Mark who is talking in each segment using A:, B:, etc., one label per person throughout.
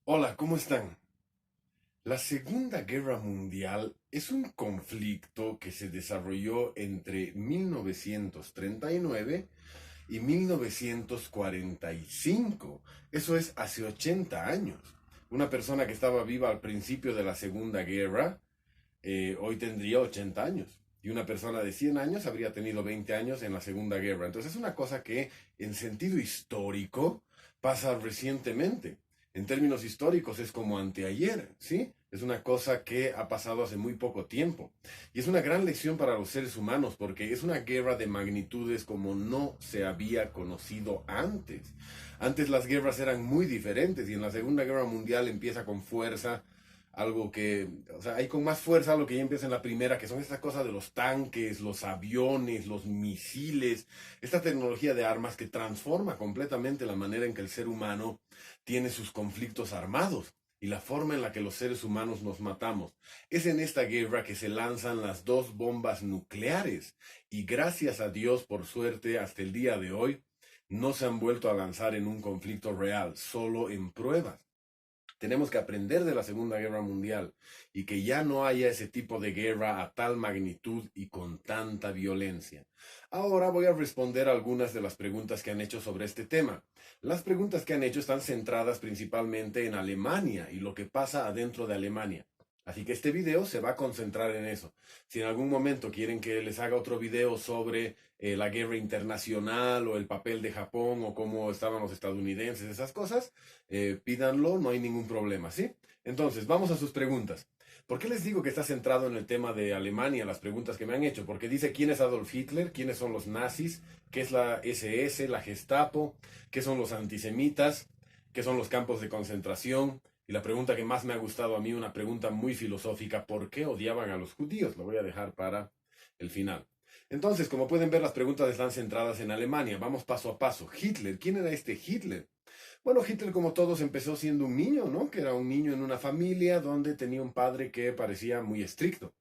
A: Hola, ¿cómo están? La Segunda Guerra Mundial es un conflicto que se desarrolló entre 1939 y 1945. Eso es hace 80 años. Una persona que estaba viva al principio de la Segunda Guerra, hoy tendría 80 años. Y una persona de 100 años habría tenido 20 años en la Segunda Guerra. Entonces es una cosa que en sentido histórico pasa recientemente. En términos históricos es como anteayer, ¿sí? Es una cosa que ha pasado hace muy poco tiempo. Y es una gran lección para los seres humanos porque es una guerra de magnitudes como no se había conocido antes. Antes las guerras eran muy diferentes y en la Segunda Guerra Mundial empieza con fuerza algo que, o sea, hay con más fuerza algo que ya empieza en la primera, que son estas cosas de los tanques, los aviones, los misiles, esta tecnología de armas que transforma completamente la manera en que el ser humano tiene sus conflictos armados y la forma en la que los seres humanos nos matamos. Es en esta guerra que se lanzan las dos bombas nucleares y gracias a Dios, por suerte, hasta el día de hoy, no se han vuelto a lanzar en un conflicto real, solo en pruebas. Tenemos que aprender de la Segunda Guerra Mundial y que ya no haya ese tipo de guerra a tal magnitud y con tanta violencia. Ahora voy a responder algunas de las preguntas que han hecho sobre este tema. Las preguntas que han hecho están centradas principalmente en Alemania y lo que pasa adentro de Alemania. Así que este video se va a concentrar en eso. Si en algún momento quieren que les haga otro video sobre la guerra internacional o el papel de Japón o cómo estaban los estadounidenses, esas cosas, pídanlo, no hay ningún problema, ¿sí? Entonces, vamos a sus preguntas. ¿Por qué les digo que está centrado en el tema de Alemania, las preguntas que me han hecho? Porque dice quién es Adolf Hitler, quiénes son los nazis, qué es la SS, la Gestapo, qué son los antisemitas, qué son los campos de concentración. Y la pregunta que más me ha gustado a mí, una pregunta muy filosófica, ¿por qué odiaban a los judíos? Lo voy a dejar para el final. Entonces, como pueden ver, las preguntas están centradas en Alemania. Vamos paso a paso. Hitler, ¿quién era este Hitler? Bueno, Hitler, como todos, empezó siendo un niño, ¿no? Que era un niño en una familia donde tenía un padre que parecía muy estricto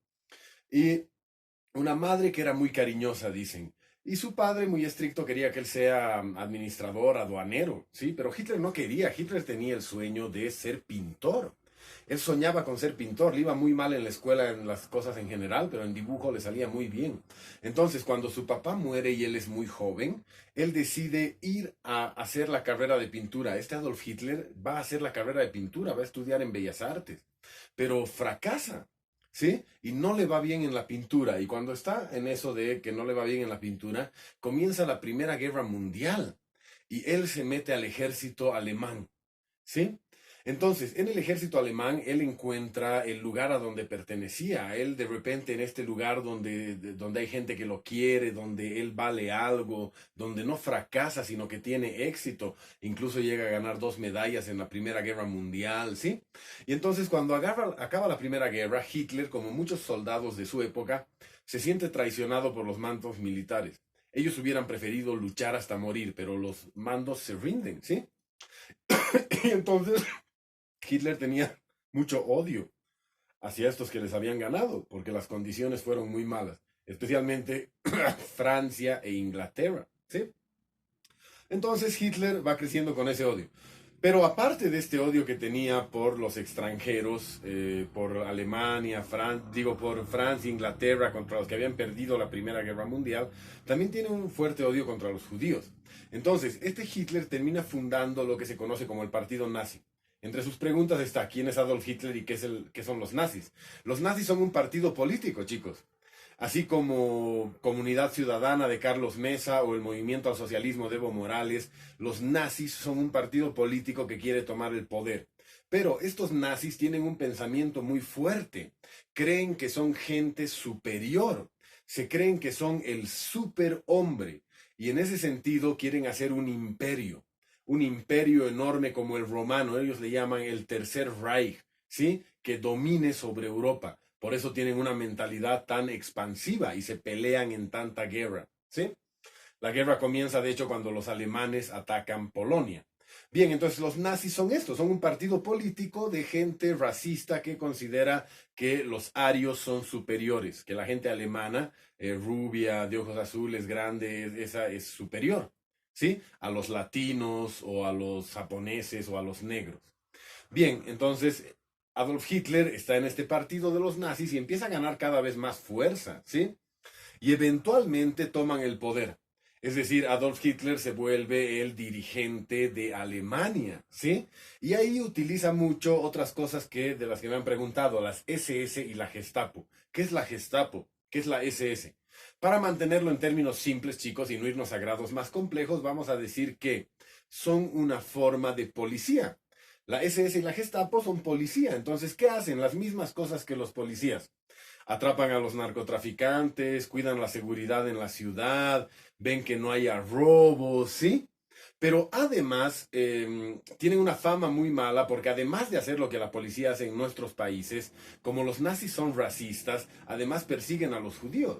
A: y una madre que era muy cariñosa, dicen. Y su padre, muy estricto, quería que él sea administrador, aduanero, ¿sí? Pero Hitler no quería. Hitler tenía el sueño de ser pintor. Él soñaba con ser pintor, le iba muy mal en la escuela, en las cosas en general, pero en dibujo le salía muy bien. Entonces, cuando su papá muere y él es muy joven, él decide ir a hacer la carrera de pintura. Este Adolf Hitler va a hacer la carrera de pintura, va a estudiar en Bellas Artes, pero fracasa, ¿sí? Y no le va bien en la pintura. Y cuando está en eso de que no le va bien en la pintura, comienza la Primera Guerra Mundial y él se mete al ejército alemán, ¿sí? Entonces, en el ejército alemán, él encuentra el lugar a donde pertenecía. Él de repente en este lugar donde hay gente que lo quiere, donde él vale algo, donde no fracasa, sino que tiene éxito. Incluso llega a ganar 2 medallas en la Primera Guerra Mundial, ¿sí? Y entonces cuando acaba la Primera Guerra, Hitler, como muchos soldados de su época, se siente traicionado por los mandos militares. Ellos hubieran preferido luchar hasta morir, pero los mandos se rinden, ¿sí? Y entonces Hitler tenía mucho odio hacia estos que les habían ganado, porque las condiciones fueron muy malas, especialmente Francia e Inglaterra, ¿sí? Entonces Hitler va creciendo con ese odio. Pero aparte de este odio que tenía por los extranjeros, por Alemania, por Francia, Inglaterra, contra los que habían perdido la Primera Guerra Mundial, también tiene un fuerte odio contra los judíos. Entonces, este Hitler termina fundando lo que se conoce como el Partido Nazi. Entre sus preguntas está quién es Adolf Hitler y qué son los nazis. Los nazis son un partido político, chicos. Así como Comunidad Ciudadana de Carlos Mesa o el Movimiento al Socialismo de Evo Morales, los nazis son un partido político que quiere tomar el poder. Pero estos nazis tienen un pensamiento muy fuerte. Creen que son gente superior. Se creen que son el superhombre. Y en ese sentido quieren hacer un imperio. Un imperio enorme como el romano. Ellos le llaman el Tercer Reich, ¿sí? Que domine sobre Europa. Por eso tienen una mentalidad tan expansiva y se pelean en tanta guerra, ¿sí? La guerra comienza, de hecho, cuando los alemanes atacan Polonia. Bien, entonces los nazis son estos, son un partido político de gente racista que considera que los arios son superiores, que la gente alemana, rubia, de ojos azules, grande, esa es superior, ¿sí? A los latinos o a los japoneses o a los negros. Bien, entonces Adolf Hitler está en este partido de los nazis y empieza a ganar cada vez más fuerza, ¿sí? Y eventualmente toman el poder. Es decir, Adolf Hitler se vuelve el dirigente de Alemania, ¿sí? Y ahí utiliza mucho otras cosas de las que me han preguntado, las SS y la Gestapo. ¿Qué es la Gestapo? ¿Qué es la SS? Para mantenerlo en términos simples, chicos, y no irnos a grados más complejos, vamos a decir que son una forma de policía. La SS y la Gestapo son policía. Entonces, ¿qué hacen? Las mismas cosas que los policías. Atrapan a los narcotraficantes, cuidan la seguridad en la ciudad, ven que no haya robos, ¿sí? Pero además tienen una fama muy mala porque además de hacer lo que la policía hace en nuestros países, como los nazis son racistas, además persiguen a los judíos.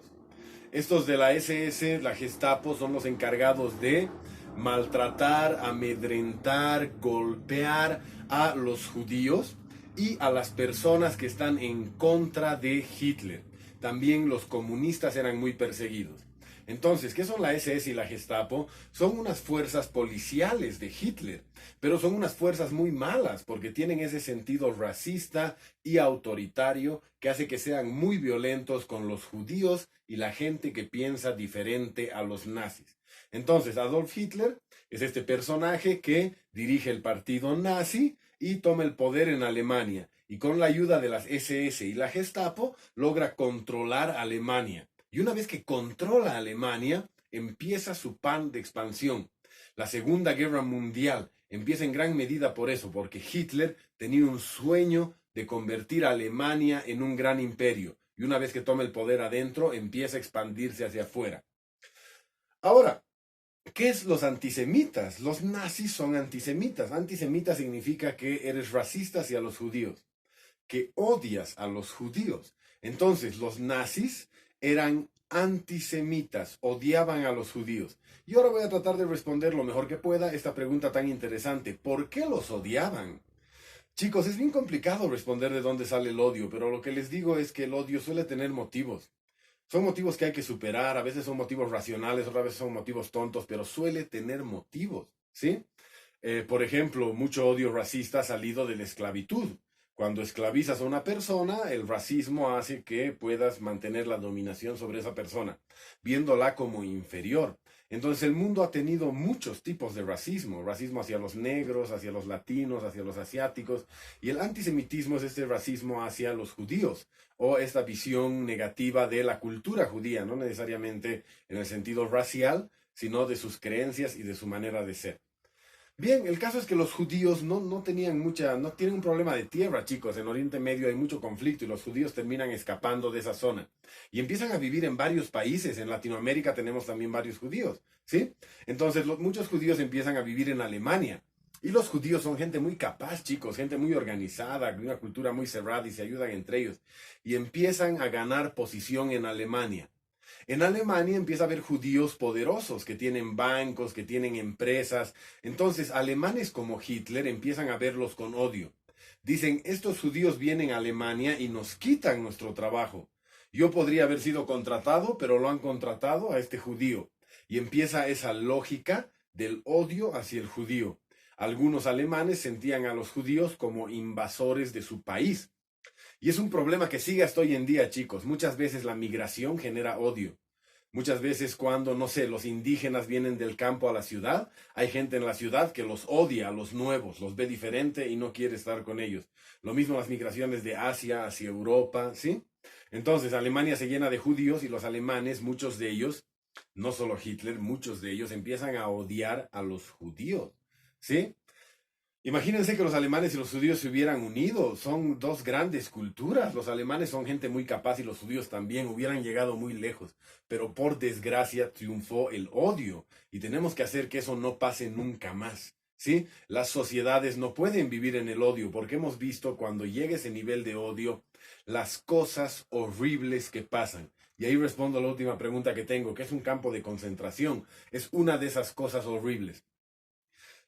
A: Estos de la SS, la Gestapo, son los encargados de maltratar, amedrentar, golpear a los judíos y a las personas que están en contra de Hitler. También los comunistas eran muy perseguidos. Entonces, ¿qué son la SS y la Gestapo? Son unas fuerzas policiales de Hitler, pero son unas fuerzas muy malas porque tienen ese sentido racista y autoritario que hace que sean muy violentos con los judíos y la gente que piensa diferente a los nazis. Entonces, Adolf Hitler es este personaje que dirige el partido nazi y toma el poder en Alemania y con la ayuda de las SS y la Gestapo logra controlar Alemania. Y una vez que controla Alemania, empieza su plan de expansión. La Segunda Guerra Mundial empieza en gran medida por eso, porque Hitler tenía un sueño de convertir a Alemania en un gran imperio. Y una vez que toma el poder adentro, empieza a expandirse hacia afuera. Ahora, ¿qué es los antisemitas? Los nazis son antisemitas. Antisemita significa que eres racista hacia los judíos, que odias a los judíos. Entonces, los nazis eran antisemitas, odiaban a los judíos. Y ahora voy a tratar de responder lo mejor que pueda esta pregunta tan interesante. ¿Por qué los odiaban? Chicos, es bien complicado responder de dónde sale el odio, pero lo que les digo es que el odio suele tener motivos. Son motivos que hay que superar, a veces son motivos racionales, otras veces son motivos tontos, pero suele tener motivos, ¿sí? Por ejemplo, mucho odio racista ha salido de la esclavitud. Cuando esclavizas a una persona, el racismo hace que puedas mantener la dominación sobre esa persona, viéndola como inferior. Entonces el mundo ha tenido muchos tipos de racismo, racismo hacia los negros, hacia los latinos, hacia los asiáticos, y el antisemitismo es este racismo hacia los judíos, o esta visión negativa de la cultura judía, no necesariamente en el sentido racial, sino de sus creencias y de su manera de ser. Bien, el caso es que los judíos no tenían no tienen un problema de tierra, chicos. En Oriente Medio hay mucho conflicto y los judíos terminan escapando de esa zona. Y empiezan a vivir en varios países. En Latinoamérica tenemos también varios judíos, ¿sí? Entonces, muchos judíos empiezan a vivir en Alemania. Y los judíos son gente muy capaz, chicos, gente muy organizada, de una cultura muy cerrada y se ayudan entre ellos. Y empiezan a ganar posición en Alemania. En Alemania empieza a haber judíos poderosos que tienen bancos, que tienen empresas. Entonces, alemanes como Hitler empiezan a verlos con odio. Dicen, estos judíos vienen a Alemania y nos quitan nuestro trabajo. Yo podría haber sido contratado, pero lo han contratado a este judío. Y empieza esa lógica del odio hacia el judío. Algunos alemanes sentían a los judíos como invasores de su país. Y es un problema que sigue hasta hoy en día, chicos. Muchas veces la migración genera odio. Muchas veces cuando, no sé, los indígenas vienen del campo a la ciudad, hay gente en la ciudad que los odia a los nuevos, los ve diferente y no quiere estar con ellos. Lo mismo las migraciones de Asia hacia Europa, ¿sí? Entonces, Alemania se llena de judíos y los alemanes, muchos de ellos, no solo Hitler, muchos de ellos empiezan a odiar a los judíos, ¿sí? Imagínense que los alemanes y los judíos se hubieran unido. Son dos grandes culturas. Los alemanes son gente muy capaz y los judíos también hubieran llegado muy lejos. Pero por desgracia triunfó el odio y tenemos que hacer que eso no pase nunca más. ¿Sí? Las sociedades no pueden vivir en el odio porque hemos visto cuando llega ese nivel de odio las cosas horribles que pasan. Y ahí respondo a la última pregunta que tengo, que es un campo de concentración. Es una de esas cosas horribles.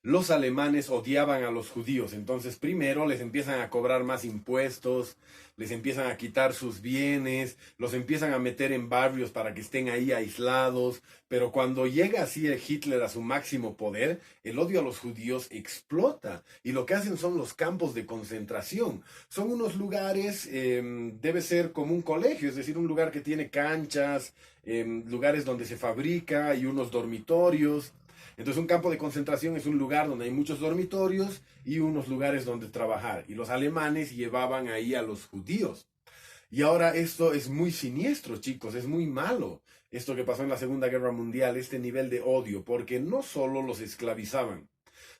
A: los alemanes odiaban a los judíos. Entonces primero les empiezan a cobrar más impuestos, les empiezan a quitar sus bienes, los empiezan a meter en barrios para que estén ahí aislados. Pero cuando llega así Hitler a su máximo poder, el odio a los judíos explota. Y lo que hacen son los campos de concentración. Son unos lugares, debe ser como un colegio, es decir, un lugar que tiene canchas, lugares donde se fabrica y unos dormitorios. Entonces un campo de concentración es un lugar donde hay muchos dormitorios y unos lugares donde trabajar. Y los alemanes llevaban ahí a los judíos. Y ahora esto es muy siniestro, chicos, es muy malo. Esto que pasó en la Segunda Guerra Mundial, este nivel de odio, porque no solo los esclavizaban,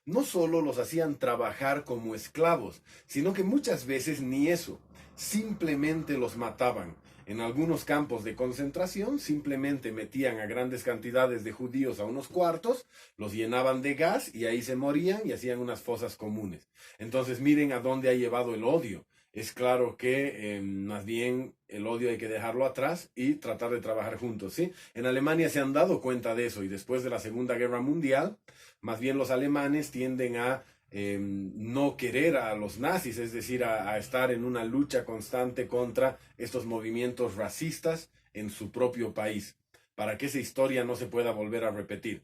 A: no solo los hacían trabajar como esclavos, sino que muchas veces ni eso, simplemente los mataban. En algunos campos de concentración simplemente metían a grandes cantidades de judíos a unos cuartos, los llenaban de gas y ahí se morían y hacían unas fosas comunes. Entonces miren a dónde ha llevado el odio. Es claro que más bien el odio hay que dejarlo atrás y tratar de trabajar juntos, ¿sí? En Alemania se han dado cuenta de eso y después de la Segunda Guerra Mundial, más bien los alemanes tienden a no querer a los nazis, es decir, a estar en una lucha constante contra estos movimientos racistas en su propio país, para que esa historia no se pueda volver a repetir.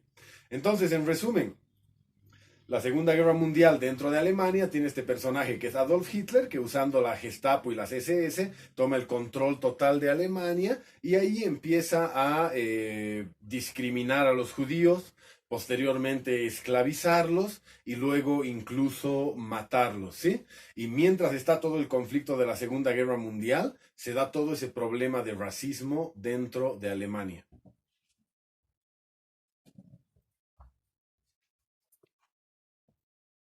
A: Entonces, en resumen, la Segunda Guerra Mundial dentro de Alemania tiene este personaje que es Adolf Hitler, que usando la Gestapo y las SS toma el control total de Alemania y ahí empieza a discriminar a los judíos, posteriormente esclavizarlos y luego incluso matarlos, ¿sí? Y mientras está todo el conflicto de la Segunda Guerra Mundial, se da todo ese problema de racismo dentro de Alemania.